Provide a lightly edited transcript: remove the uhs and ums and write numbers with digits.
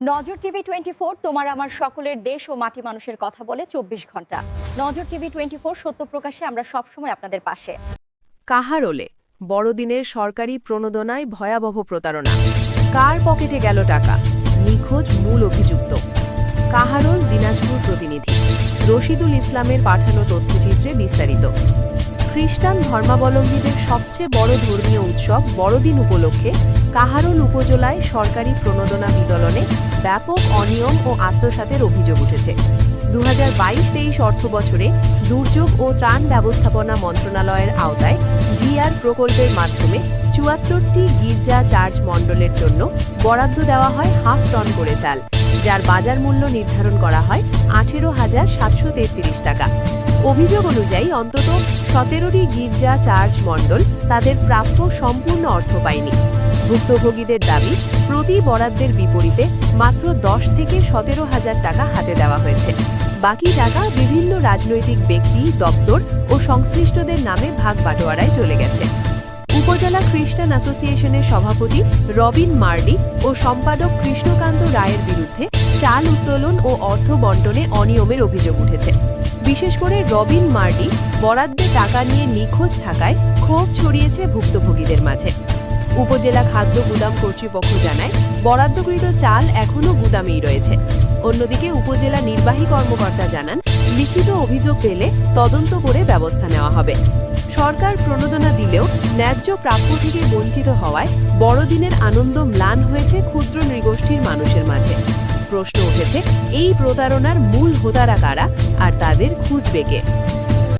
নজর টিভি 24 তোমার আমার সকলের দেশ ও মাটি মানুষের কথা বলে 24 ঘন্টা। নজর টিভি 24 সত্য প্রকাশে আমরা সবসময় আপনাদের পাশে। কাহারোলে বড়দিনের সরকারি প্রণোদনায় ভয়াবহ প্রতারণা। কার পকেটে গেল টাকা? নিখোঁজ মূল অভিযুক্ত। কাহারোল দিনাজপুর প্রতিনিধি রশিদুল ইসলামের পাঠানো তথ্যচিত্রে বিস্তারিত। খ্রিস্টান ধর্মাবলম্বীদের সবচেয়ে বড় ধর্মীয় উৎসব বড়দিন উপলক্ষে কাহারোল উপজেলায় সরকারি প্রণোদনা বিতরণে ব্যাপক অনিয়ম ও আত্মসাতের অভিযোগ উঠেছে। 2022-23 অর্থবছরে দুর্যোগ ও ত্রাণ ব্যবস্থাপনা মন্ত্রণালয়ের আওতায় জিআর প্রকল্পের মাধ্যমে 74টি গির্জা চার্চ মণ্ডলের জন্য বরাদ্দ দেওয়া হয় 1/2 টন করে চাল, যার বাজার মূল্য নির্ধারণ করা হয় 18,733 টাকা। অভিযোগ অনুযায়ী অন্তত 17টি গির্জা চার্চ মণ্ডল তাদের প্রাপ্য সম্পূর্ণ অর্থ পায়নি। ভুক্তভোগীদের দাবি, প্রতি বরাদ্দের বিপরীতে মাত্র 10 থেকে 17,000 টাকা হাতে দেওয়া হয়েছে। বাকি টাকা বিভিন্ন রাজনৈতিক ব্যক্তি, দপ্তর ও সংশ্লিষ্টদের নামে ভাগ বাটোয়ারায় চলে গেছে। উপজেলা খ্রিস্টান অ্যাসোসিয়েশনের সভাপতি রবিন মার্ডি ও সম্পাদক কৃষ্ণকান্ত রায়ের বিরুদ্ধে চাল উত্তোলন ও অর্থ বণ্টনে অনিয়মের অভিযোগ উঠেছে। বিশেষ করে রবিন মার্ডি বরাদ্দে টাকা নিয়ে নিখোঁজ থাকায় ক্ষোভ ছড়িয়েছে ভুক্তভোগীদের মাঝে। উপজেলা খাদ্য গুদাম কর্তৃপক্ষ জানায়, বরাদ্দকৃত চাল এখনও গুদামেই রয়েছে। অন্যদিকে উপজেলা নির্বাহী কর্মকর্তা জানান, লিখিত অভিযোগ পেলে তদন্ত করে ব্যবস্থা নেওয়া হবে। সরকার প্রণোদনা দিলেও ন্যায্য প্রাপ্য থেকে বঞ্চিত হওয়ায় বড়দিনের আনন্দ ম্লান হয়েছে ক্ষুদ্র নৃগোষ্ঠীর মানুষের মাঝে। প্রশ্ন উঠেছে, এই প্রতারণার মূল হোতারা কারা আর তাদের খুঁজবে কে?